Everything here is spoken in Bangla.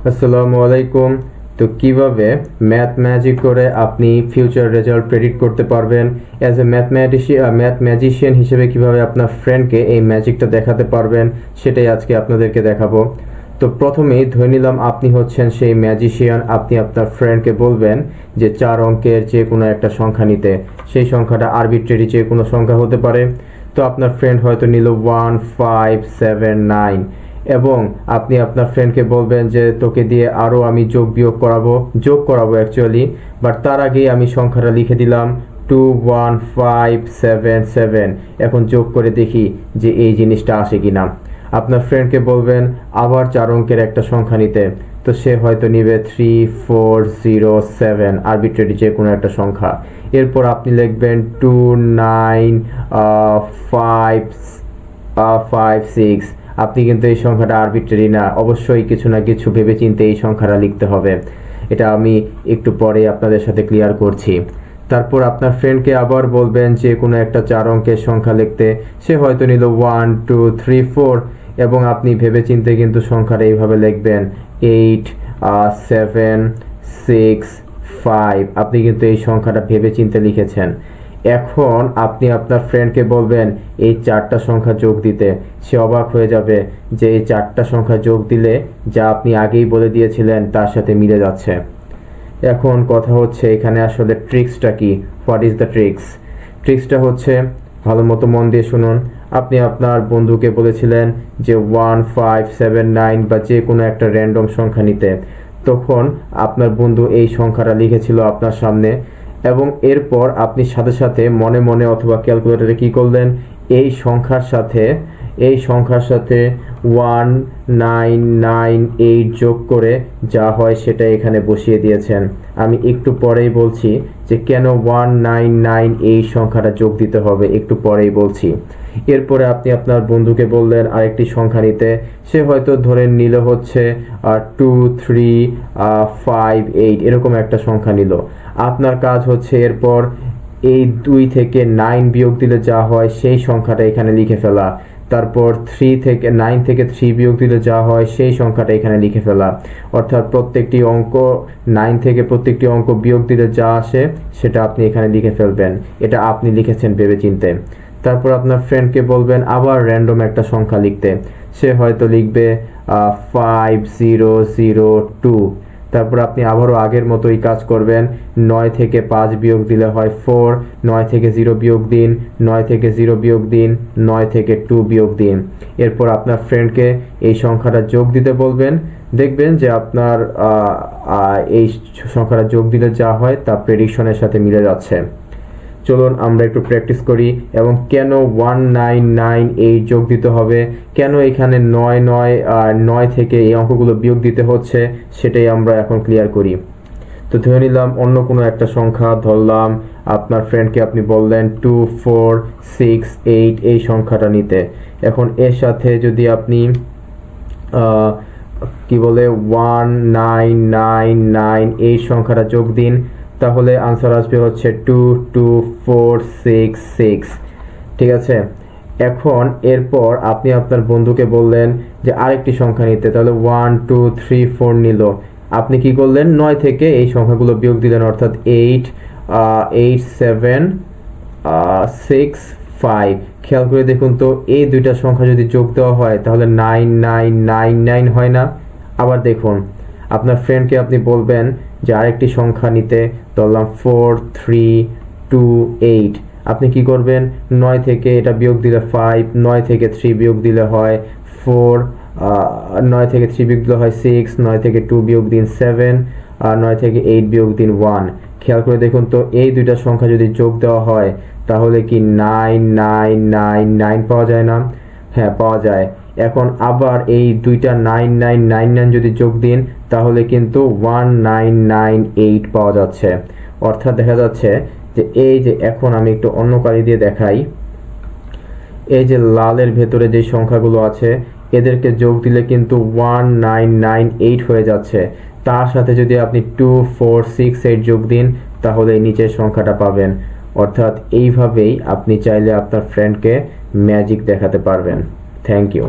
আসসালামু আলাইকুম। তো কিভাবে ম্যাথ ম্যাজিক করে আপনি ফিউচার রেজাল্ট প্রেডিক্ট করতে পারবেন, অ্যাজ এ ম্যাথ ম্যাজিশিয়ান হিসেবে কিভাবে আপনার ফ্রেন্ডকে এই ম্যাজিকটা দেখাতে পারবেন, সেটাই আজকে আপনাদেরকে দেখাবো। তো প্রথমেই ধরে নিলাম আপনি হচ্ছেন সেই ম্যাজিশিয়ান। আপনি আপনার ফ্রেন্ডকে বলবেন যে 4 অঙ্কের যে কোনো একটা সংখ্যা নিতে। সেই সংখ্যাটা আরবিট্রারি যে কোনো সংখ্যা হতে পারে। তো আপনার ফ্রেন্ড হয়তো নিল 1 5 7 9 এবং আপনি আপনার ফ্রেন্ডকে বলবেন যে তোকে দিয়ে আরও আমি যোগ করাবো অ্যাকচুয়ালি, বাট তার আগেই আমি সংখ্যাটা লিখে দিলাম 2 1 5 7 7। এখন যোগ করে দেখি যে এই জিনিসটা আসে কি না। আপনার ফ্রেন্ডকে বলবেন আবার 4 অঙ্কের একটা সংখ্যা নিতে। তো সে হয়তো নিবে 3 4 0 7, আরবিট্রারি যে কোনো একটা সংখ্যা। এরপর আপনি লিখবেন 2 9 5 5 6। আপনি কিন্তু এই সংখ্যাটা আরবিট্রারি না, অবশ্যই কিছু না কিছু ভেবেচিন্তে এই সংখ্যাটা লিখতে হবে। এটা আমি একটু পরে আপনাদের সাথে ক্লিয়ার করছি। তারপর আপনার ফ্রেন্ডকে আবার বলবেন যে কোনো একটা 4 অঙ্কের সংখ্যা লিখতে। সে হয়তো নিল 1 2 3 4 এবং আপনি ভেবেচিন্তে কিন্তু সংখ্যাটা এইভাবে লিখবেন 8 7 6 5। আপনি কিন্তু এই সংখ্যাটা ভেবেচিন্তে লিখেছেন। এখন আপনি আপনার ফ্রেন্ডকে বলবেন এই 4টা সংখ্যা যোগ দিতে। সে অবাক হয়ে যাবে যে এই 4টা সংখ্যা যোগ দিলে যা আপনি আগেই বলে দিয়েছিলেন তার সাথে মিলে যাচ্ছে। এখন কথা হচ্ছে এখানে আসলে ট্রিক্সটা কি, হোয়াট ইজ দ্য ট্রিক্সটা হচ্ছে, ভালো মতো মন দিয়ে শুনুন। আপনি আপনার বন্ধুকে বলেছিলেন যে 1 5 7 9 বা যে কোনো একটা র্যান্ডম সংখ্যা নিতে। তখন আপনার বন্ধু এই সংখ্যাটা লিখেছিল আপনার সামনে এবং এরপর আপনি সাথে সাথে মনে মনে অথবা ক্যালকুলেটরে কি করলেন, এই সংখ্যার সাথে 1998 যোগ করে যা হয় সেটা এখানে বসিয়ে দিয়েছেন। আমি একটু পরেই বলছি যে কেন 199 এই সংখ্যাটা যোগ দিতে হবে, একটু পরেই বলছি। এরপরে আপনি আপনার বন্ধুকে বললেন আরেকটি সংখ্যা নিতে। সে হয়তো ধরে নিল হচ্ছে 2 3 5 8 এরকম একটা সংখ্যা নিল। আপনার কাজ হচ্ছে এরপর এই 2 থেকে 9 বিয়োগ দিলে যা হয় সেই সংখ্যাটা এখানে লিখে ফেলা। তারপর 9 থেকে 3 বিয়োগ দিলে যা হয় সেই সংখ্যাটা এখানে লিখে ফেলা। অর্থাৎ প্রত্যেকটি অঙ্ক 9 থেকে প্রত্যেকটি অঙ্ক বিয়োগ দিলে যা আসে সেটা আপনি এখানে লিখে ফেলবেন। এটা আপনি লিখেছেন ভেবেচিন্তে। তারপর আপনার ফ্রেন্ডকে বলবেন আবার র্যান্ডম একটা সংখ্যা লিখতে। সে হয়তো লিখবে 5002। তারপর আপনি আবারও আগের মতোই কাজ করবেন। 9 থেকে 5 বিয়োগ দিলে হয় 4, 9 থেকে 0 বিয়োগ দিন, 9 থেকে 0 বিয়োগ দিন, 9 থেকে 2 বিয়োগ দিন। এরপর আপনার ফ্রেন্ডকে এই সংখ্যাটা যোগ দিতে বলবেন। দেখবেন যে আপনার এই সংখ্যাটা যোগ দিলে যা হয় তা প্রেডিকশনের সাথে মিলে যাচ্ছে। চলুন আমরা একটু প্র্যাকটিস করি। এবং কেন 1998 যোগ দিতে হবে, কেন এখানে 9 থেকে এই অঙ্কগুলো বিয়োগ দিতে হচ্ছে, সেটাই আমরা এখন ক্লিয়ার করি। তো ধরে নিলাম অন্য কোনো একটা সংখ্যা ধরলাম। আপনার ফ্রেন্ডকে আপনি বললেন 2 4 6 8 এই সংখ্যাটা নিতে। এখন এর সাথে যদি আপনি কি বলে 1999 এই সংখ্যাটা যোগ দিন, তাহলে আনসার আসবে হচ্ছে 22466। ঠিক আছে। এখন এরপর আপনি আপনার বন্ধুকে বললেন যে আরেকটি সংখ্যা নিতে। তাহলে 1 2 3 4 নিল। আপনি কি করলেন, 9 থেকে এই সংখ্যাগুলো বিয়োগ দিলেন, অর্থাৎ 8 8 7 6 5। খেয়াল করে দেখুন তো এই দুইটা সংখ্যা যদি যোগ দেওয়া হয় তাহলে 9999 হয় না? আবার দেখুন, আপনার ফ্রেন্ডকে আপনি বলবেন যে আরেকটি সংখ্যা নিতে। ধরলাম 4 3 2 8। আপনি কি করবেন, 9 থেকে এটা বিয়োগ দিলে 5, 9 থেকে 3 বিয়োগ দিলে হয় 4, 9 থেকে 3 বিয়োগ দিলে হয় 6, 9 থেকে 2 বিয়োগ দিন 7, 9 থেকে 8 বিয়োগ দিন 1। খেয়াল করে দেখুন তো এই দুইটা সংখ্যা যদি যোগ দেওয়া হয় তাহলে কি 9999 পাওয়া যায় না? হ্যাঁ, পাওয়া যায়। এখন আবার এই দুইটা 9999 যদি যোগ দিন তাহলে কিন্তু 1998 পাওয়া যাচ্ছে। অর্থাৎ দেখা যাচ্ছে যে এই যে, এখন আমি একটু অন্য কালি দিয়ে দেখাই। এই যে লালের ভেতরে যে সংখ্যাগুলো আছে এদেরকে যোগ দিলে কিন্তু 1998 হয়ে যাচ্ছে। তার সাথে যদি আপনি 2468 যোগ দিন তাহলে এই নিচের সংখ্যাটা পাবেন। অর্থাৎ এইভাবেই আপনি চাইলে আপনার ফ্রেন্ডকে ম্যাজিক দেখাতে পারবেন। Thank you.